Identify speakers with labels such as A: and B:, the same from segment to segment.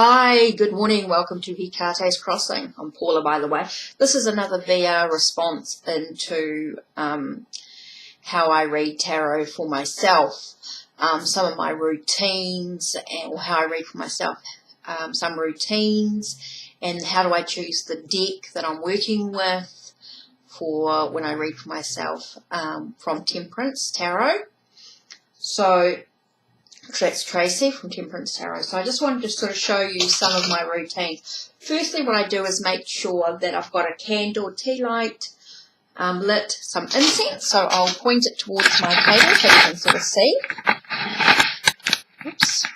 A: Hi, good morning. Welcome to Hikate's Crossing. I'm Paula, by the way. This is another VR response into how I read tarot for myself, some of my routines, or how I read for myself, some routines, and how do I choose the deck that I'm working with for when I read for myself from Temperance Tarot. So that's Tracey from Temperance Tarot. So I just wanted to sort of show you some of my routine. Firstly, what I do is make sure that I've got a candle, tea light, lit, some incense. So I'll point it towards my table so you can sort of see. Oops.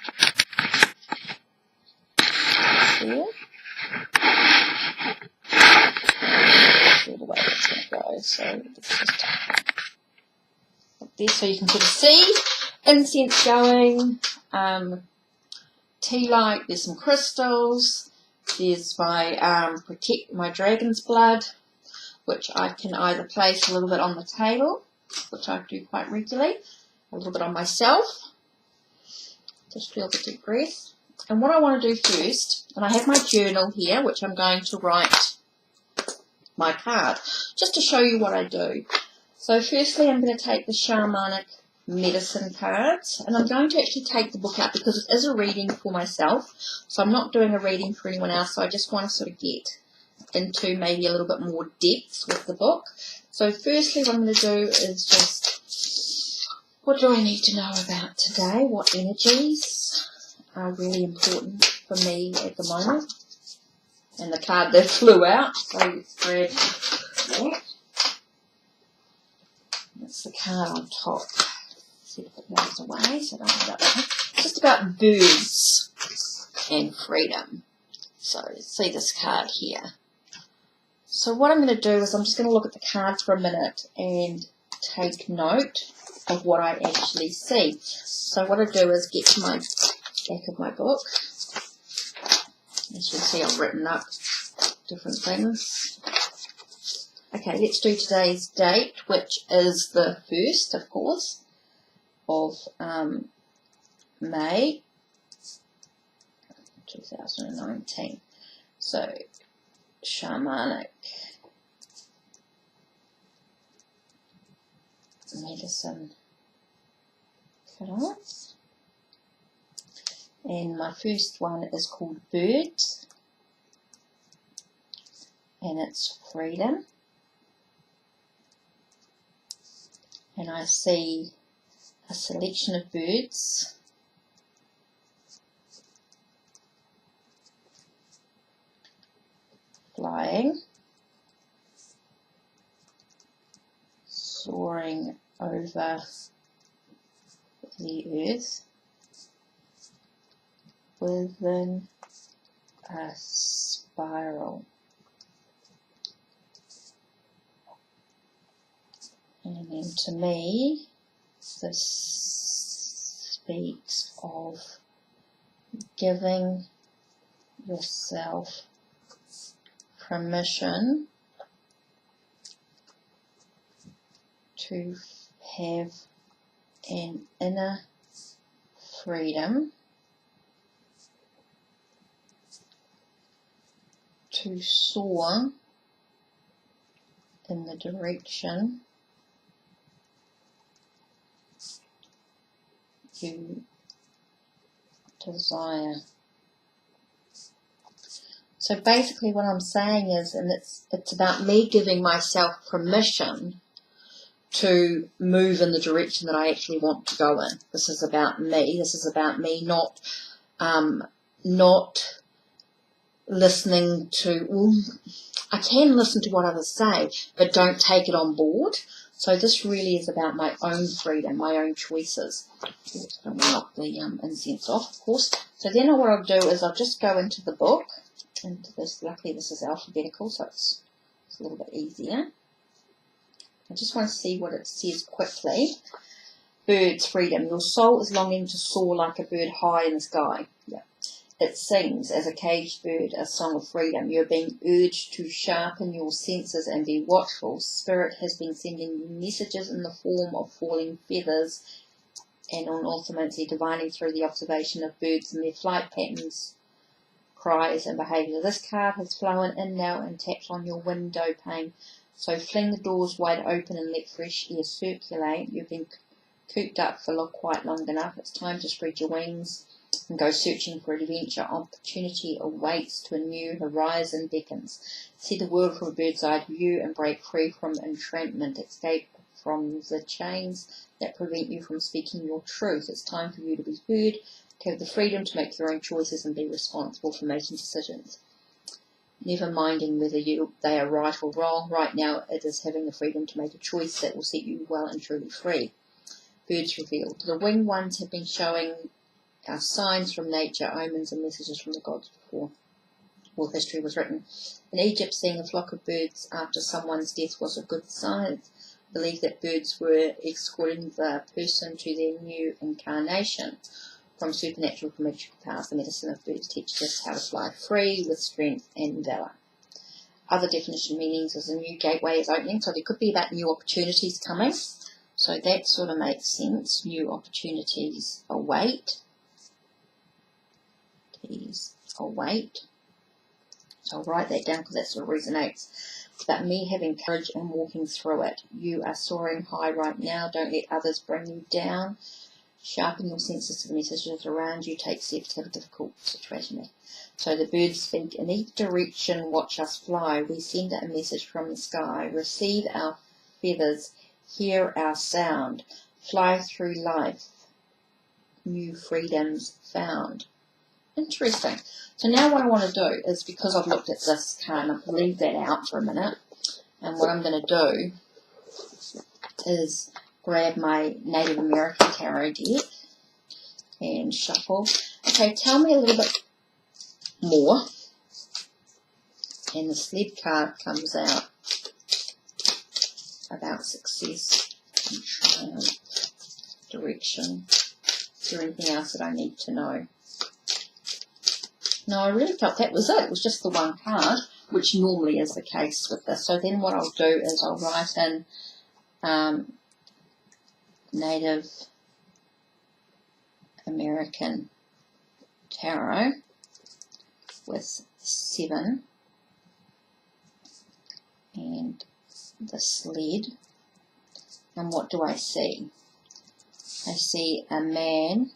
A: There. All the way it's going to go. So it's just up there so you can sort of see. Incense going, tea light, there's some crystals, there's my protect my dragon's blood, which I can either place a little bit on the table, which I do quite regularly, a little bit on myself. Just feel the deep breath. And what I want to do first, and I have my journal here, which I'm going to write my card, just to show you what I do. So firstly, I'm going to take the shamanic medicine cards, and I'm going to actually take the book out because it is a reading for myself, so I'm not doing a reading for anyone else. So I just want to sort of get into maybe a little bit more depth with the book. So firstly, what I'm going to do is just, what do I need to know about today? What energies are really important for me at the moment? And the card that flew out, so let's grab that. That's the card on top. See if it moves away, so don't end up there. Just about birds and freedom. So see this card here. So what I'm going to do is I'm just going to look at the cards for a minute and take note of what I actually see. So what I do is get to my back of my book. As you can see, I've written up different things. Okay, let's do today's date, which is the 1st, of course, of May 2019. So, shamanic medicine cards. And my first one is called Birds, and it's freedom. And I see a selection of birds flying, soaring over the earth within a spiral. And then to me, this speaks of giving yourself permission to have an inner freedom to soar in the direction you desire. So basically what I'm saying is, and it's about me giving myself permission to move in the direction that I actually want to go in. This is about me. This is about me not listening to, well, I can listen to what others say, but don't take it on board. So this really is about my own freedom, my own choices. I don't want to knock the incense off, of course. So then what I'll do is I'll just go into the book, into this. Luckily this is alphabetical, so it's a little bit easier. I just want to see what it says quickly. Birds, freedom. Your soul is longing to soar like a bird high in the sky. Yeah. It sings as a caged bird a song of freedom. You are being urged to sharpen your senses and be watchful. Spirit has been sending you messages in the form of falling feathers and on ultimately divining through the observation of birds and their flight patterns cries and behaviour. This card has flown in now and tapped on your window pane. So fling the doors wide open and let fresh air circulate. You've been cooped up for quite long enough. It's time to spread your wings and go searching for adventure. Opportunity awaits to a new horizon beckons. See the world from a bird's eye view and break free from entrapment. Escape from the chains that prevent you from speaking your truth. It's time for you to be heard, to have the freedom to make your own choices and be responsible for making decisions. Never minding whether they are right or wrong. Right now it is having the freedom to make a choice that will set you well and truly free. Birds revealed. The winged ones have been showing our signs from nature, omens and messages from the gods before all history was written. In Egypt, seeing a flock of birds after someone's death was a good sign. Believed that birds were escorting the person to their new incarnation. From supernatural to magical powers, the medicine of birds teaches us how to fly free with strength and valour. Other definition meanings is a new gateway is opening, so there could be about new opportunities coming. So that sort of makes sense. New opportunities await. Await. So I'll write that down because that sort of resonates. It's about me having courage and walking through it. You are soaring high right now. Don't let others bring you down. Sharpen your senses to the messages around you. Take steps to have a difficult situation. So the birds speak in each direction. Watch us fly. We send a message from the sky. Receive our feathers. Hear our sound. Fly through life. New freedoms found. Interesting. So now what I want to do is, because I've looked at this card, I'm going to leave that out for a minute. And what I'm going to do is grab my Native American tarot deck and shuffle. Okay, tell me a little bit more. And the sled card comes out about success and triumph, direction. Is there anything else that I need to know? No, I really felt that was it. It was just the one card, which normally is the case with this. So then what I'll do is I'll write in Native American Tarot with 7 and the sled. And what do I see? I see a man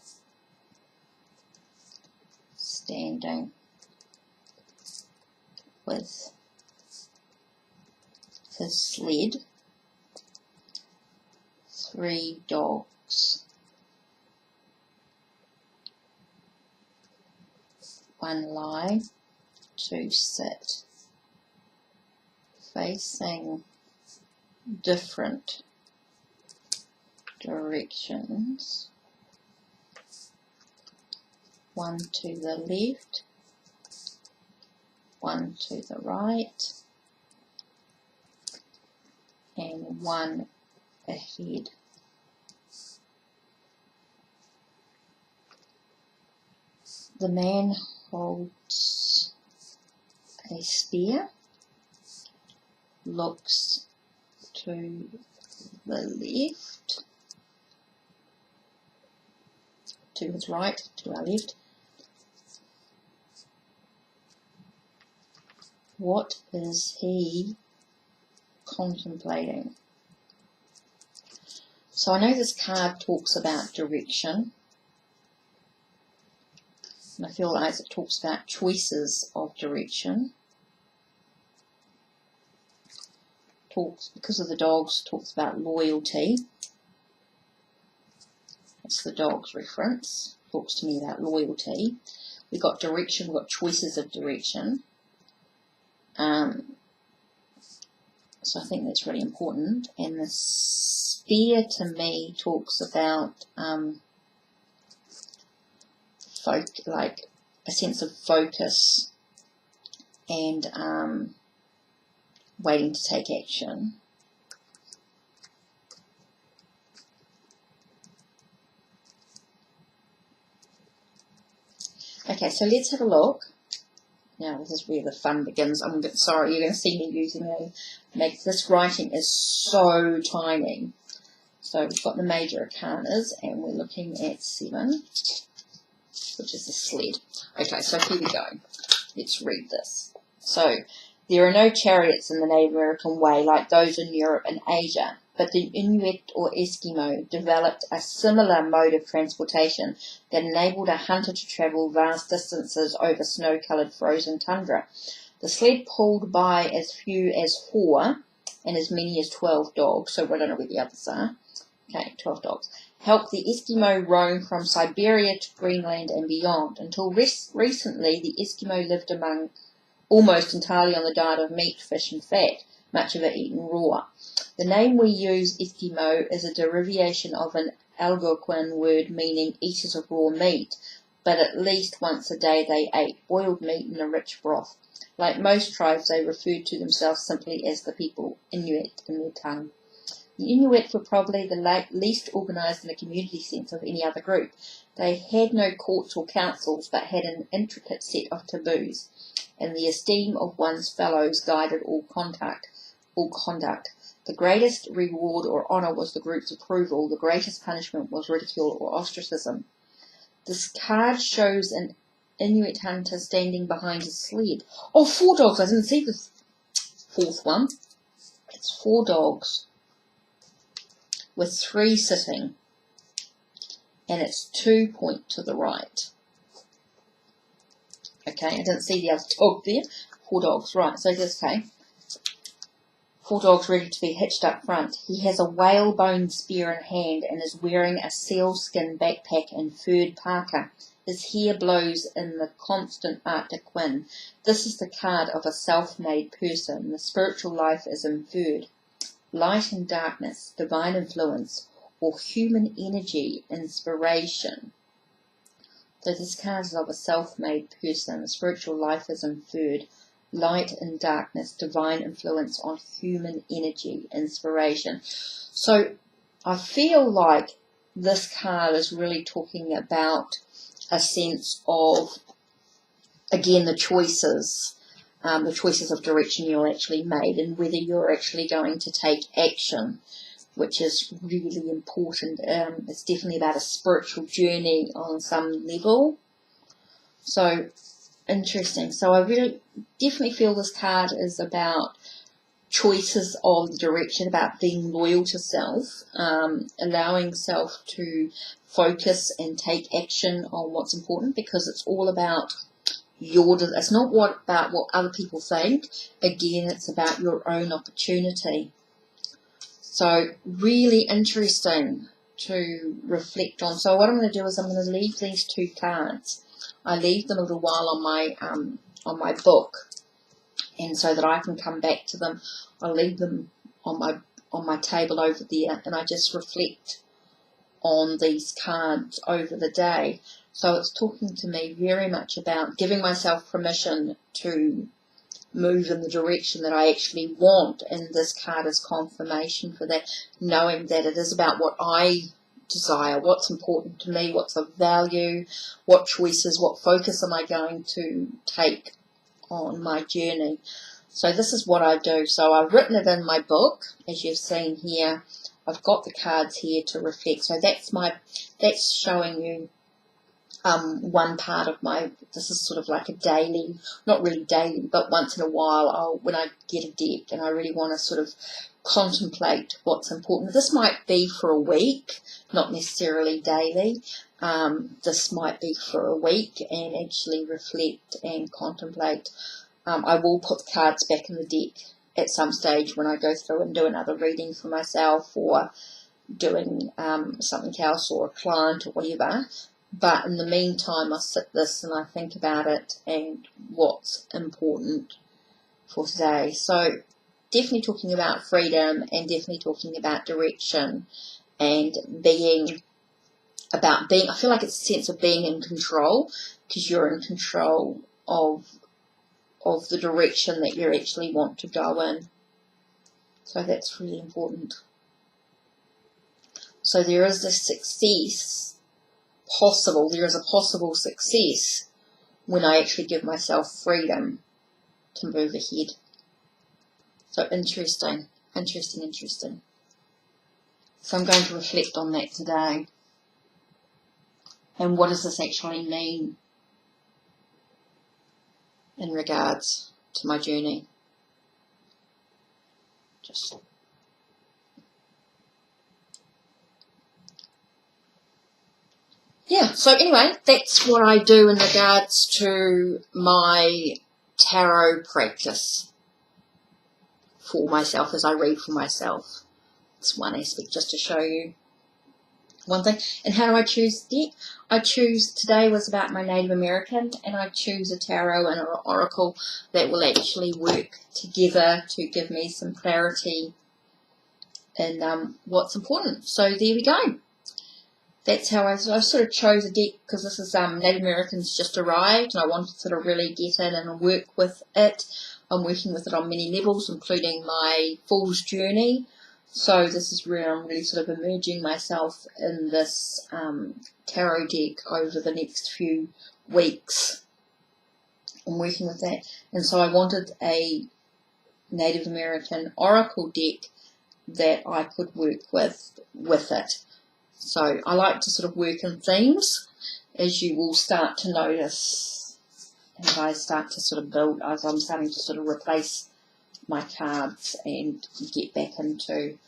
A: standing with his sled, 3 dogs, 1 lie, 2 sit, facing different directions. 1 to the left, 1 to the right, and 1 ahead. The man holds a spear, looks to the left, to his right, to our left. What is he contemplating? So I know this card talks about direction, and I feel like it talks about choices of direction. Talks, because of the dogs, talks about loyalty. That's the dog's reference. Talks to me about loyalty. We've got direction, we've got choices of direction. So I think that's really important. And the spear to me talks about like a sense of focus and waiting to take action. Okay, so let's have a look. Now this is where the fun begins. Sorry, you're going to see me using this writing is so tiny. So we've got the major arcanas and we're looking at 7, which is the sled. Okay, so here we go. Let's read this. So, there are no chariots in the Native American way like those in Europe and Asia, but the Inuit or Eskimo developed a similar mode of transportation that enabled a hunter to travel vast distances over snow-coloured frozen tundra. The sled pulled by as few as 4 and as many as 12 dogs, so I don't know where the others are. Okay, 12 dogs. Helped the Eskimo roam from Siberia to Greenland and beyond. Until recently, the Eskimo lived among almost entirely on the diet of meat, fish and fat, much of it eaten raw. The name we use, Eskimo, is a derivation of an Algonquin word meaning eaters of raw meat, but at least once a day they ate boiled meat in a rich broth. Like most tribes, they referred to themselves simply as the people, Inuit in their tongue. The Inuit were probably the least organised in a community sense of any other group. They had no courts or councils, but had an intricate set of taboos, and the esteem of one's fellows guided all conduct. The greatest reward or honour was the group's approval. The greatest punishment was ridicule or ostracism. This card shows an Inuit hunter standing behind his sled. Oh, 4 dogs. I didn't see the 4th one. It's 4 dogs with 3 sitting, and it's 2 point to the right. Okay, I didn't see the other dog there. 4 dogs, right, so this, okay. 4 dogs ready to be hitched up front. He has a whalebone spear in hand and is wearing a sealskin backpack and furred parka. His hair blows in the constant Arctic wind. This is the card of a self-made person. The spiritual life is inferred. Light and darkness, divine influence, or human energy, inspiration. So this card is of a self-made person. The spiritual life is inferred. Light and darkness, divine influence on human energy, inspiration. So I feel like this card is really talking about a sense of, again, the choices of direction you're actually made and whether you're actually going to take action, which is really important. It's definitely about a spiritual journey on some level. So interesting. So I really definitely feel this card is about choices of the direction, about being loyal to self, allowing self to focus and take action on what's important, because it's all about it's not about what other people think. Again, it's about your own opportunity. So really interesting to reflect on. So what I'm going to do is I'm going to leave these 2 cards. I leave them a little while on my book, and so that I can come back to them. I'll leave them on my table over there, and I just reflect on these cards over the day. So it's talking to me very much about giving myself permission to move in the direction that I actually want, and this card is confirmation for that, knowing that it is about what I desire, what's important to me, what's of value, what choices, what focus am I going to take on my journey. So this is what I do. So I've written it in my book, as you've seen here. I've got the cards here to reflect. So that's showing you one part of this is sort of like a daily, not really daily, but once in a while, when I get a deck and I really want to sort of contemplate what's important. This might be for a week, not necessarily daily. This might be for a week and actually reflect and contemplate. I will put the cards back in the deck at some stage when I go through and do another reading for myself, or doing something else, or a client or whatever. But in the meantime, I sit this and I think about it and what's important for today. So definitely talking about freedom, and definitely talking about direction, and I feel like it's a sense of being in control, because you're in control of the direction that you actually want to go in. So that's really important. So there is a success possible. There is a possible success when I actually give myself freedom to move ahead. So interesting. So I'm going to reflect on that today. And what does this actually mean? in regards to my journey. Yeah, so anyway, that's what I do in regards to my tarot practice for myself as I read for myself. It's one aspect just to show you one thing. And how do I choose the deck? I choose, today was about my Native American, and I choose a tarot and an oracle that will actually work together to give me some clarity in what's important. So there we go. That's how I sort of chose a deck, because this is Native Americans just arrived, and I wanted to sort of really get in and work with it. I'm working with it on many levels, including my Fool's Journey. So this is where I'm really sort of immersing myself in this tarot deck over the next few weeks. I'm working with that. And so I wanted a Native American oracle deck that I could work with it. So I like to sort of work in themes, as you will start to notice as I start to sort of build, as I'm starting to sort of replace my cards and get back into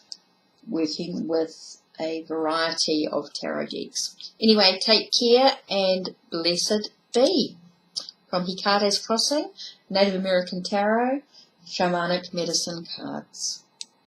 A: working with a variety of tarot decks. Anyway, take care and blessed be. From Hikare's Crossing, Native American Tarot, Shamanic Medicine Cards.